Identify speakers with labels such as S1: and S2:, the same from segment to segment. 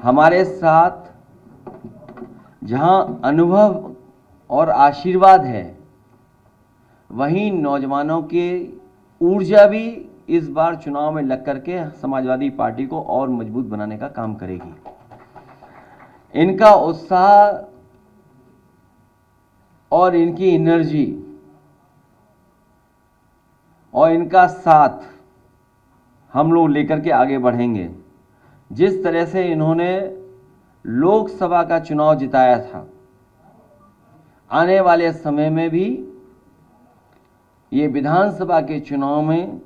S1: हमारे साथ जहां अनुभव और आशीर्वाद है, वहीं नौजवानों की ऊर्जा भी इस बार चुनाव में लग करके समाजवादी पार्टी को और मजबूत बनाने का काम करेगी। इनका उत्साह और इनकी एनर्जी और इनका साथ हम लोग लेकर के आगे बढ़ेंगे। जिस तरह से इन्होंने लोकसभा का चुनाव जिताया था, आने वाले समय में भी ये विधानसभा के चुनाव में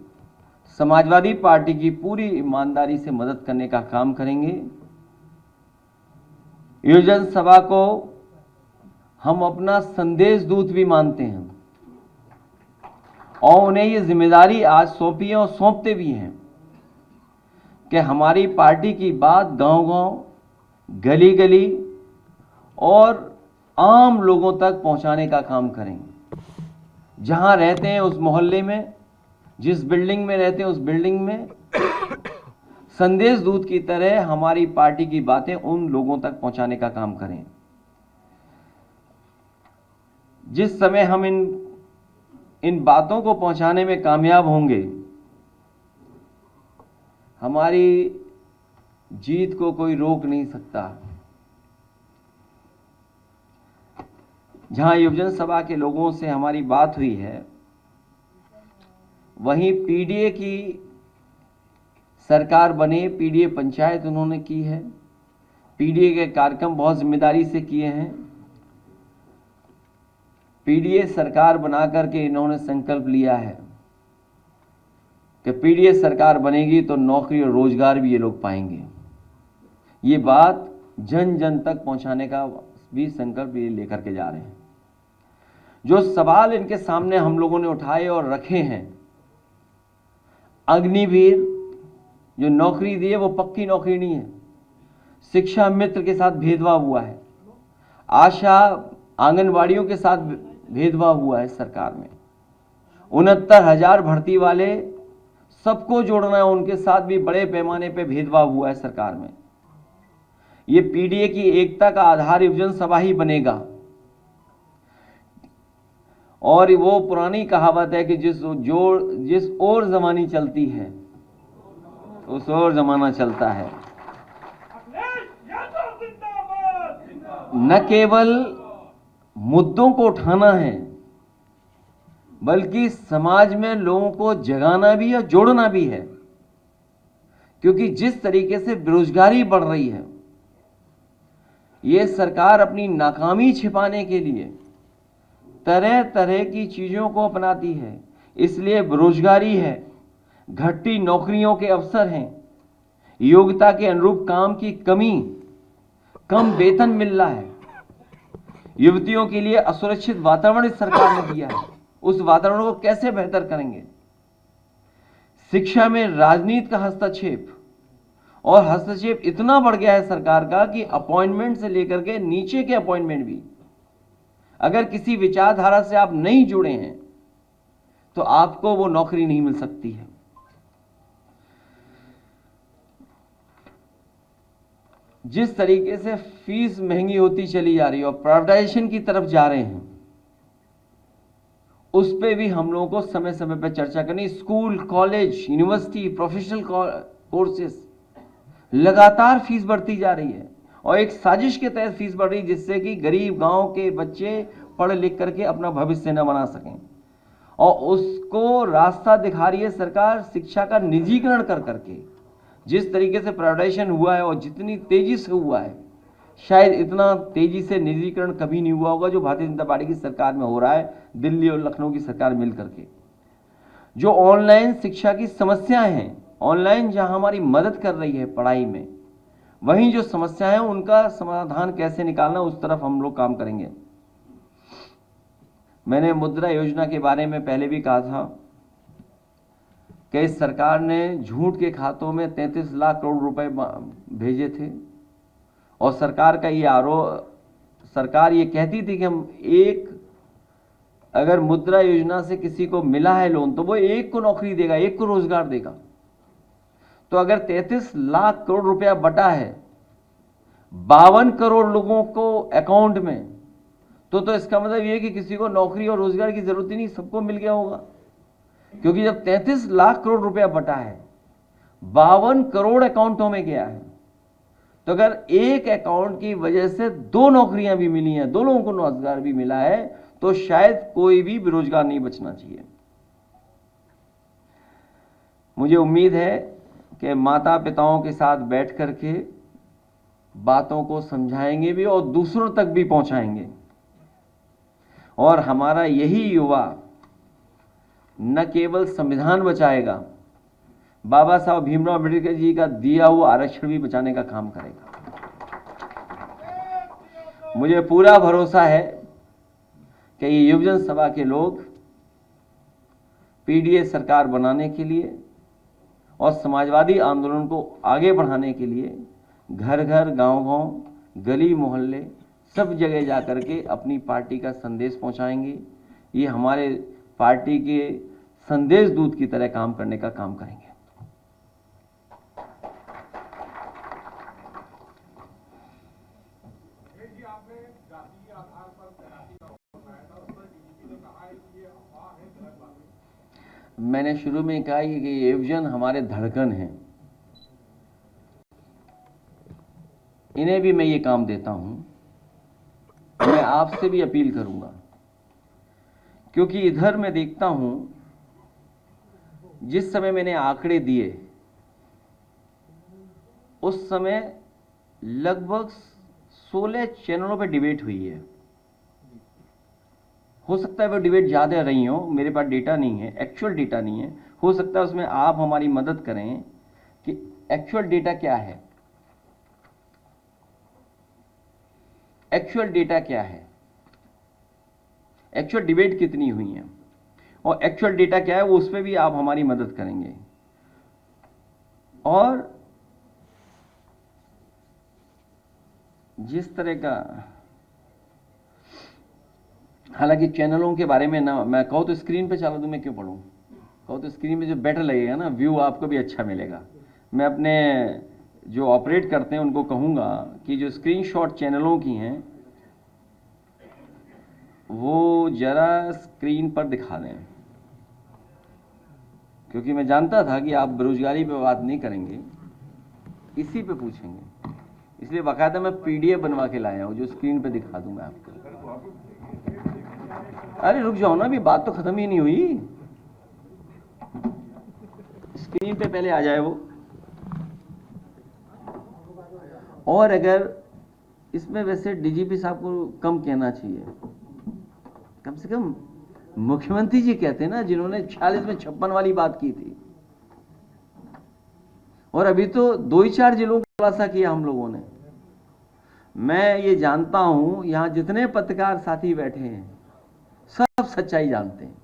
S1: समाजवादी पार्टी की पूरी ईमानदारी से मदद करने का काम करेंगे। योजन सभा को हम अपना संदेश दूत भी मानते हैं और उन्हें ये जिम्मेदारी आज सौंपी है और सौंपते भी हैं कि हमारी पार्टी की बात गांव-गांव, गली-गली और आम लोगों तक पहुंचाने का काम करेंगे। जहां रहते हैं उस मोहल्ले में, जिस बिल्डिंग में रहते हैं उस बिल्डिंग में संदेश दूत की तरह हमारी पार्टी की बातें उन लोगों तक पहुंचाने का काम करें। जिस समय हम इन बातों को पहुंचाने में कामयाब होंगे, हमारी जीत को कोई रोक नहीं सकता। जहां युवजन सभा के लोगों से हमारी बात हुई है, वहीं पीडीए की सरकार बने, पीडीए पंचायत उन्होंने की है। पीडीए के कार्यक्रम बहुत जिम्मेदारी से किए हैं। पीडीए सरकार बनाकर के इन्होंने संकल्प लिया है कि पीडीए सरकार बनेगी तो नौकरी और रोजगार भी ये लोग पाएंगे। ये बात जन जन तक पहुंचाने का भी संकल्प ये लेकर के जा रहे हैं। जो सवाल इनके सामने हम लोगों ने उठाए और रखे हैं, अग्निवीर जो नौकरी दी है वो पक्की नौकरी नहीं है, शिक्षा मित्र के साथ भेदभाव हुआ है, आशा आंगनवाड़ियों के साथ भेदभाव हुआ है सरकार में, 69,000 भर्ती वाले सबको जोड़ना है, उनके साथ भी बड़े पैमाने पे भेदभाव हुआ है सरकार में। ये पीडीए की एकता का आधार युवजन सभा ही बनेगा। और वो पुरानी कहावत है कि जिस ओर जमानी चलती है उस ओर जमाना चलता है। न केवल मुद्दों को उठाना है, बल्कि समाज में लोगों को जगाना भी और जोड़ना भी है। क्योंकि जिस तरीके से बेरोजगारी बढ़ रही है, ये सरकार अपनी नाकामी छिपाने के लिए तरह तरह की चीजों को अपनाती है। इसलिए बेरोजगारी है, घटती नौकरियों के अवसर हैं, योग्यता के अनुरूप काम की कमी, कम वेतन मिल रहा है, युवतियों के लिए असुरक्षित वातावरण इस सरकार ने दिया है। उस वातावरण को कैसे बेहतर करेंगे? शिक्षा में राजनीति का हस्तक्षेप, और हस्तक्षेप इतना बढ़ गया है सरकार का कि अपॉइंटमेंट से लेकर के नीचे के अपॉइंटमेंट भी, अगर किसी विचारधारा से आप नहीं जुड़े हैं तो आपको वो नौकरी नहीं मिल सकती है। जिस तरीके से फीस महंगी होती चली जा रही है और प्राइवेटाइजेशन की तरफ जा रहे हैं, उस पे भी हम लोगों को समय समय पर चर्चा करनी। School, college, university, professional courses, लगातार फीस बढ़ती जा रही है और एक साजिश के तहत फीस बढ़ रही है, जिससे कि गरीब गांव के बच्चे पढ़ लिख करके अपना भविष्य न बना सकें। और उसको रास्ता दिखा रही है सरकार शिक्षा का निजीकरण कर करके। जिस तरीके से प्राइवेटाइजेशन हुआ है और जितनी तेजी से हुआ है, शायद इतना तेजी से निजीकरण कभी नहीं हुआ होगा जो भारतीय जनता पार्टी की सरकार में हो रहा है, दिल्ली और लखनऊ की सरकार मिल करके। जो ऑनलाइन शिक्षा की समस्याएं हैं, ऑनलाइन जहां हमारी मदद कर रही है पढ़ाई में, वहीं जो समस्याएं हैं उनका समाधान कैसे निकालना, उस तरफ हम लोग काम करेंगे। मैंने मुद्रा योजना के बारे में पहले भी कहा था कि इस सरकार ने झूठ के खातों में 33 लाख करोड़ रुपए भेजे थे और सरकार का ये आरोप, सरकार ये कहती थी कि हम अगर मुद्रा योजना से किसी को मिला है लोन तो वो एक को नौकरी देगा, एक को रोजगार देगा। तो अगर 33 लाख करोड़ रुपया बटा है 52 करोड़ लोगों को अकाउंट में, तो इसका मतलब ये कि किसी को नौकरी और रोजगार की जरूरत ही नहीं, सबको मिल गया होगा। क्योंकि जब 33 लाख करोड़ रुपया बटा है, 52 करोड़ अकाउंटों में गया है, तो अगर एक अकाउंट की वजह से 2 नौकरियां भी मिली हैं, 2 लोगों को रोजगार भी मिला है, तो शायद कोई भी बेरोजगार नहीं बचना चाहिए। मुझे उम्मीद है कि माता पिताओं के साथ बैठ करके बातों को समझाएंगे भी और दूसरों तक भी पहुंचाएंगे, और हमारा यही युवा न केवल संविधान बचाएगा, बाबा साहब भीमराव अम्बेडकर जी का दिया हुआ आरक्षण भी बचाने का काम करेगा। मुझे पूरा भरोसा है कि ये युवजन सभा के लोग पीडीए सरकार बनाने के लिए और समाजवादी आंदोलन को आगे बढ़ाने के लिए घर घर, गांव गांव, गली मोहल्ले, सब जगह जाकर के अपनी पार्टी का संदेश पहुंचाएंगे। ये हमारे पार्टी के संदेश दूत की तरह काम करने का काम करेंगे। मैंने शुरू में कहा कि ये युवजन हमारे धड़कन हैं, इन्हें भी मैं ये काम देता हूं। मैं आपसे भी अपील करूंगा, क्योंकि इधर मैं देखता हूं जिस समय मैंने आंकड़े दिए उस समय लगभग 16 चैनलों पर डिबेट हुई है। हो सकता है वो डिबेट ज्यादा रही हो, मेरे पास डेटा नहीं है, एक्चुअल डेटा नहीं है। हो सकता है उसमें आप हमारी मदद करें कि एक्चुअल डेटा क्या है, एक्चुअल डेटा क्या है, एक्चुअल डिबेट कितनी हुई है और एक्चुअल डेटा क्या है, वो उसमें भी आप हमारी मदद करेंगे। और जिस तरह का, हालांकि चैनलों के बारे में ना मैं कहूँ तो स्क्रीन पे चला दूं, मैं क्यों पढ़ूं, कहूँ तो स्क्रीन पे जो बेटर लगेगा ना, व्यू आपको भी अच्छा मिलेगा। मैं अपने जो ऑपरेट करते हैं उनको कहूँगा कि जो स्क्रीनशॉट चैनलों की हैं वो जरा स्क्रीन पर दिखा दें, क्योंकि मैं जानता था कि आप बेरोजगारी पे बात नहीं करेंगे, इसी पे पूछेंगे, इसलिए बाकायदा मैं पीडीएफ बनवा के लाया हूँ जो स्क्रीन पे दिखा दूंगा आपको। अरे रुक जाओ ना, अभी बात तो खत्म ही नहीं हुई, स्क्रीन पे पहले आ जाए वो। और अगर इसमें वैसे डीजीपी साहब को कम कहना चाहिए, कम से कम मुख्यमंत्री जी कहते हैं ना, जिन्होंने 46 में 56 वाली बात की थी, और अभी तो 2 ही 4 जिलों का खुलासा किया हम लोगों ने। मैं ये जानता हूं यहां जितने पत्रकार साथी बैठे हैं सब सच्चाई जानते हैं।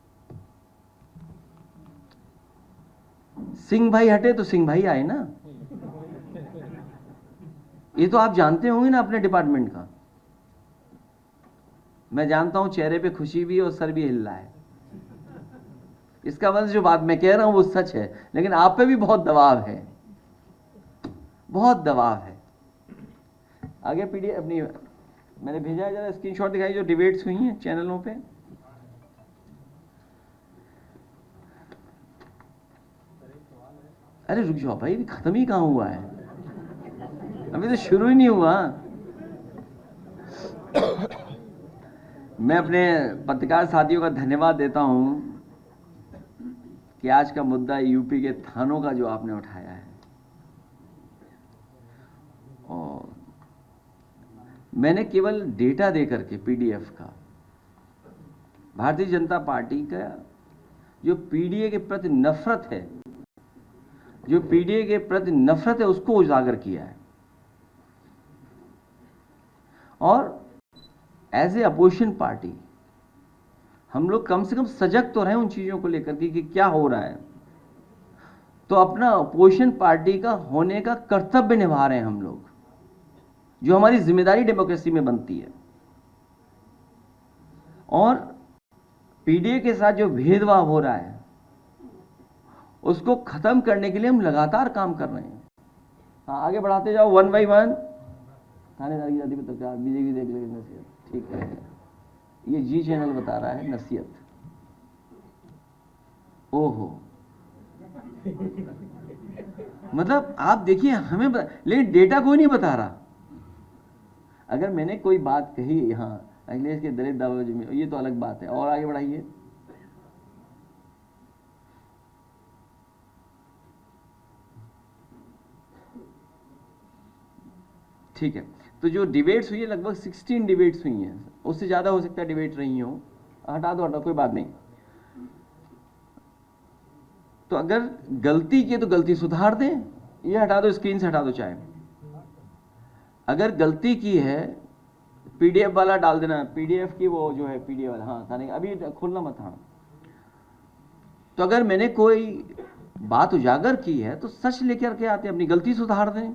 S1: सिंह भाई हटे तो सिंह भाई आए ना, ये तो आप जानते होंगे ना अपने डिपार्टमेंट का। मैं जानता हूं चेहरे पे खुशी भी है और सर भी हिल रहा है, इसका मतलब जो बात मैं कह रहा हूं वो सच है, लेकिन आप पे भी बहुत दबाव है, बहुत दबाव है। आगे पीडीएफ अपनी मैंने भेजा है, जरा स्क्रीनशॉट दिखाई जो डिबेट्स हुई हैं चैनलों पे। अरे रुक जाओ भाई, खत्म ही कहां हुआ है, अभी तो शुरू ही नहीं हुआ। मैं अपने पत्रकार साथियों का धन्यवाद देता हूं कि आज का मुद्दा यूपी के थानों का जो आपने उठाया है, और मैंने केवल डेटा देकर के पीडीएफ का, भारतीय जनता पार्टी का जो पीडीए के प्रति नफरत है, जो पीडीए के प्रति नफरत है उसको उजागर किया है। और एज ए अपोजिशन पार्टी हम लोग कम से कम सजग तो रहे उन चीजों को लेकर के कि क्या हो रहा है, तो अपना अपोजिशन पार्टी का होने का कर्तव्य निभा रहे हैं हम लोग, जो हमारी जिम्मेदारी डेमोक्रेसी में बनती है। और पीडीए के साथ जो भेदभाव हो रहा है उसको खत्म करने के लिए हम लगातार काम कर रहे हैं। हाँ, आगे बढ़ाते जाओ 1 by 1। थानेदार की जाति पत्रकार बीजेपी देख लेंगे नसीहत, ठीक है। ये जी चैनल बता रहा है नसीहत, ओहो मतलब आप देखिए हमें लेकिन डेटा कोई नहीं बता रहा। अगर मैंने कोई बात कही यहाँ अखिलेश के दलित दावेदारी में, ये तो अलग बात है। और आगे बढ़ाइए। ठीक है, तो जो डिबेट्स हुई है लगभग 16 डिबेट्स हुई हैं, उससे ज़्यादा हो सकता है डिबेट रही हो। हटा दो कोई बात नहीं। तो अगर गलती की तो गलती सुधार दें, ये हटा दो, स्क्रीन से हटा दो चाहे। अगर गलती की है पीडीएफ वाला डाल देना, पीडीएफ की वो जो है पीडीएफ वाला, हाँ थाने अभी खोलना मत। हाँ, तो अगर मैंने कोई बात उजागर की है तो सच लेकर के आते, अपनी गलती सुधार दें।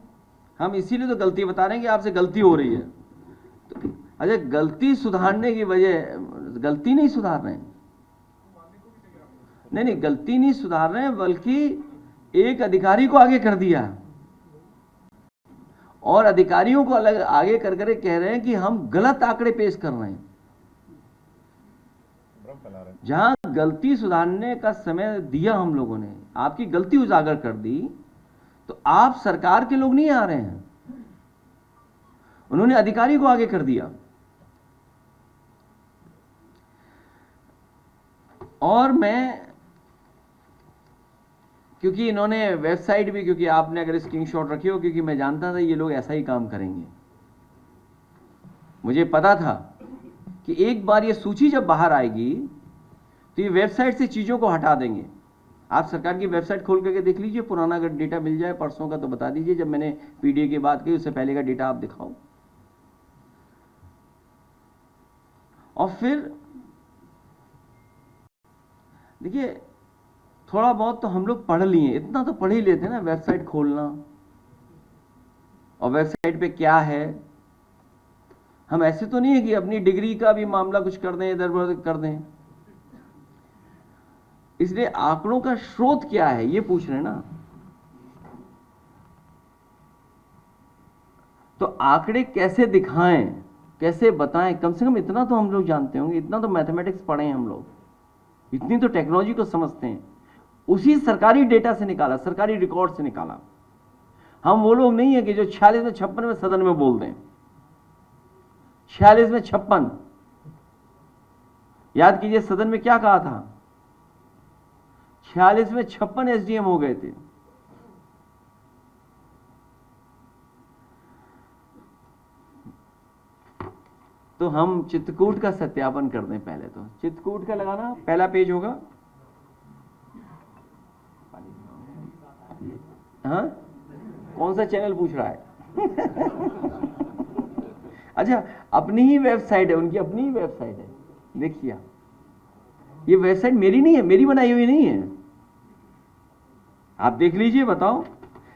S1: हम इसीलिए तो गलती बता रहे हैं कि आपसे गलती हो रही है। तो अच्छा, गलती सुधारने की वजह, गलती नहीं सुधार रहे हैं, नहीं गलती नहीं सुधार रहे हैं, बल्कि एक अधिकारी को आगे कर दिया और अधिकारियों को अलग आगे कर कर कह रहे हैं कि हम गलत आंकड़े पेश कर रहे हैं। जहां गलती सुधारने का समय दिया हम लोगों ने, आपकी गलती उजागर कर दी, तो आप सरकार के लोग नहीं आ रहे हैं, उन्होंने अधिकारी को आगे कर दिया। और मैं, क्योंकि इन्होंने वेबसाइट भी, क्योंकि आपने अगर स्क्रीनशॉट रखी हो, क्योंकि मैं जानता था ये लोग ऐसा ही काम करेंगे, मुझे पता था कि एक बार ये सूची जब बाहर आएगी तो ये वेबसाइट से चीजों को हटा देंगे। आप सरकार की वेबसाइट खोल करके देख लीजिए, पुराना अगर डेटा मिल जाए परसों का तो बता दीजिए, जब मैंने पीडीए की बात की उससे पहले का डेटा आप दिखाओ। और फिर देखिए, थोड़ा बहुत तो हम लोग पढ़ लिए, इतना तो पढ़ ही लेते हैं ना, वेबसाइट खोलना और वेबसाइट पे क्या है। हम ऐसे तो नहीं है कि अपनी डिग्री का भी मामला कुछ कर दें, इधर उधर कर दें। इसलिए आंकड़ों का स्रोत क्या है ये पूछ रहे हैं ना। तो आंकड़े कैसे दिखाएं, कैसे बताएं, कम से कम इतना तो हम लोग जानते होंगे, इतना तो मैथमेटिक्स पढ़े हैं हम लोग, इतनी तो टेक्नोलॉजी को समझते हैं। उसी सरकारी डेटा से निकाला, सरकारी रिकॉर्ड से निकाला। हम वो लोग नहीं है कि जो 46 में 56 में सदन में बोल दें। 46 में 56, याद कीजिए सदन में क्या कहा था, 46 में 56 एसडीएम हो गए थे। तो हम चित्रकूट का सत्यापन कर दें पहले। तो चित्रकूट का लगाना, पहला पेज होगा। हाँ, कौन सा चैनल पूछ रहा है? अच्छा, अपनी ही वेबसाइट है, उनकी अपनी ही वेबसाइट है, देखिए। ये वेबसाइट मेरी नहीं है, मेरी बनाई हुई नहीं है, आप देख लीजिए, बताओ।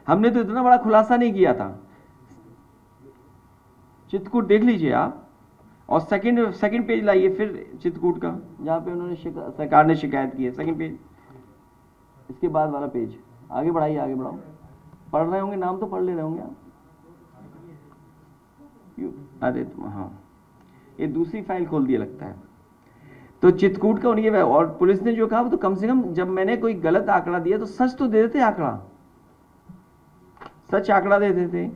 S1: हमने तो इतना बड़ा खुलासा नहीं किया था। चित्रकूट देख लीजिए आप, और सेकंड पेज लाइए फिर चित्रकूट का, जहां पे उन्होंने सरकार ने शिकायत की है, सेकंड पेज, इसके बाद वाला पेज। आगे बढ़ाइए, आगे बढ़ाओ। पढ़ रहे होंगे, नाम तो पढ़ ले रहे होंगे आप। अरे हाँ, ये दूसरी फाइल खोल दिया लगता है। तो चित्रकूट का उन्हीं, और पुलिस ने जो कहा वो तो कम से कम, जब मैंने कोई गलत आंकड़ा दिया तो सच तो दे देते, आंकड़ा सच आंकड़ा दे देते।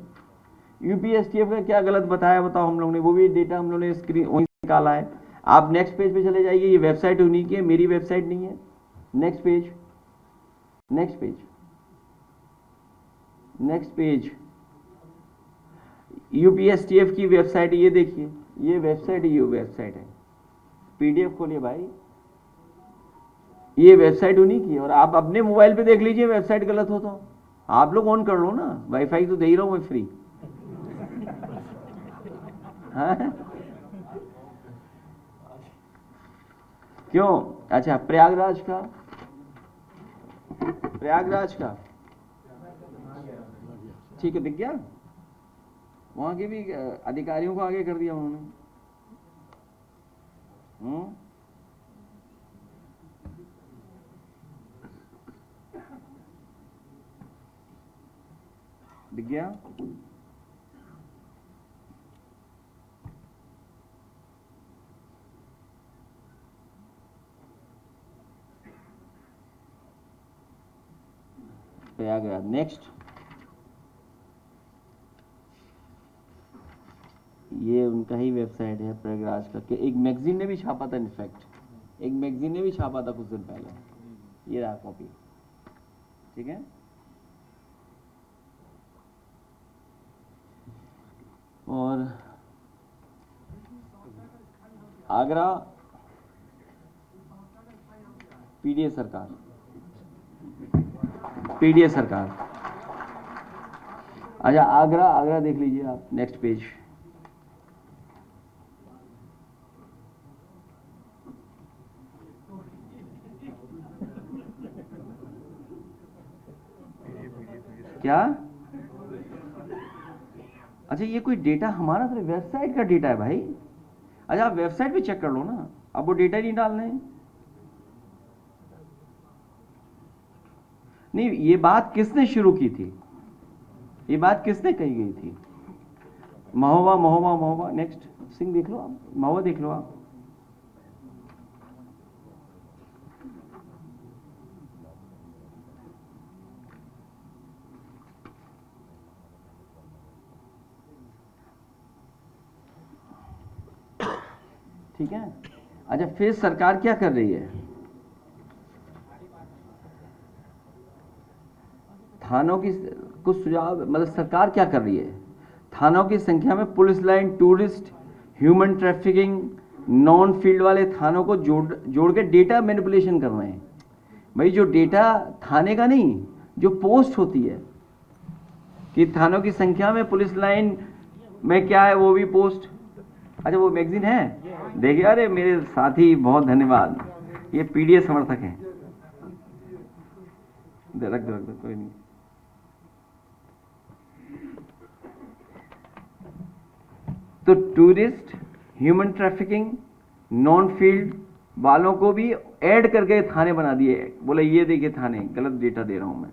S1: यूपीएसटीएफ का क्या गलत बताया बताओ, हम लोग ने वो भी डेटा हम लोग ने स्क्रीन वहीं निकाला है। आप नेक्स्ट पेज पे चले जाइए, ये वेबसाइट उन्हीं की है, मेरी वेबसाइट नहीं है। Next page, next page, next page, UPSTF की वेबसाइट, ये देखिए, ये वेबसाइट, ये वेबसाइट है। पीडीएफ खोलिए भाई, ये वेबसाइट उन्हीं की है। और आप अपने मोबाइल पे देख लीजिए, वेबसाइट गलत हो तो आप लोग ऑन कर लो ना, वाईफाई तो दे ही रहा हूं मैं फ्री। हाँ? क्यों? अच्छा, प्रयागराज का, प्रयागराज का ठीक है, दिख गया। वहां के भी अधिकारियों को आगे कर दिया उन्होंने। दिख गया। प्रयागराज। नेक्स्ट, ये उनका ही वेबसाइट है प्रयागराज का, कि एक मैगजीन ने भी छापा था, इनफैक्ट एक मैगजीन ने भी छापा था कुछ दिन पहले। ये रहा कॉपी, ठीक है। और आगरा पीडीए सरकार, पीडीए सरकार। अच्छा, आगरा देख लीजिए आप, नेक्स्ट पेज। क्या? अच्छा, ये कोई डेटा हमारा तो वेबसाइट का डेटा है भाई। अच्छा, आप वेबसाइट पे चेक कर लो ना, अब वो डेटा नहीं डालने हैं। नहीं, ये बात किसने शुरू की थी, ये बात किसने कही गई थी? महोबा महोबा महोबा। नेक्स्ट, सिंह देख लो आप, महोबा देख लो आप। ठीक है। अच्छा, फिर सरकार क्या कर रही है? थानों की कुछ सुझाव, मतलब सरकार क्या कर रही है, थानों की संख्या में police line, tourist, human trafficking, non field वाले थानों को जोड़ के डेटा मैनिपुलेशन कर रहे हैं। भाई, जो डेटा थाने का नहीं, जो पोस्ट होती है कि थानों की संख्या में पुलिस लाइन में क्या है, वो भी पोस्ट। अच्छा, वो मैगजीन है, देखिए। अरे मेरे साथी, बहुत धन्यवाद, ये पीडीए समर्थक हैं। रख दो, कोई नहीं। तो tourist, human trafficking, non field वालों को भी ऐड करके थाने बना दिए। बोले ये देखिए थाने, गलत डेटा दे रहा हूं मैं।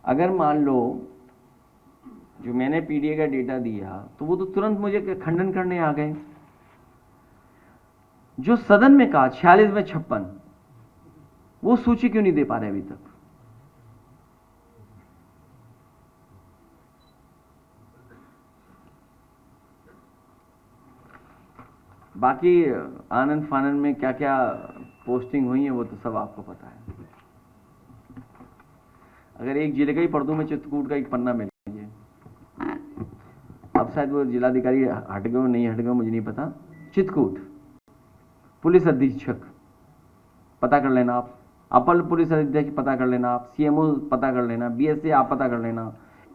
S1: अगर मान लो जो मैंने पीडीए का डेटा दिया, तो वो तो तुरंत मुझे खंडन करने आ गए। जो सदन में कहा 46 में 56, वो सूची क्यों नहीं दे पा रहे अभी तक? बाकी आनंद फानन में क्या क्या पोस्टिंग हुई है वो तो सब आपको पता है। अगर एक जिले का ही पढ़ दूं मैं, चित्रकूट का एक पन्ना मिल लीजिए। अब शायद वो जिलाधिकारी हट गए, नहीं हट गए मुझे नहीं पता। चित्रकूट पुलिस अधीक्षक पता कर लेना आप, अपर पुलिस अधीक्षक पता कर लेना आप, सीएमओ पता कर लेना, बीएसए आप पता कर लेना,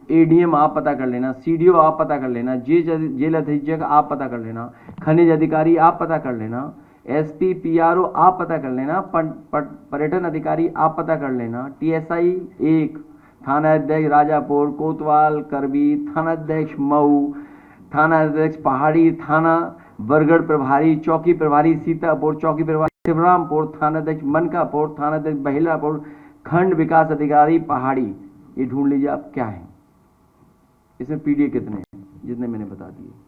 S1: एडीएम आप पता कर लेना, सीडीओ आप पता कर लेना, जेल अधीक्षक आप पता कर लेना, खनिज अधिकारी आप पता कर लेना, एसपी पीआरओ आप पता कर लेना, पर्यटन अधिकारी आप पता कर लेना, टीएसआई 1, थाना अध्यक्ष राजापुर, कोतवाल करबी, थाना अध्यक्ष मऊ, थाना अध्यक्ष पहाड़ी, थाना बरगढ़ प्रभारी, चौकी प्रभारी सीतापुर, चौकी प्रभारी शिवरामपुर, थाना अध्यक्ष मनकापुर, थाना अध्यक्ष बहिलापुर, खंड विकास अधिकारी पहाड़ी। ये ढूंढ लीजिए आप क्या है, इसमें पीडीए कितने हैं, जितने मैंने बता दिए।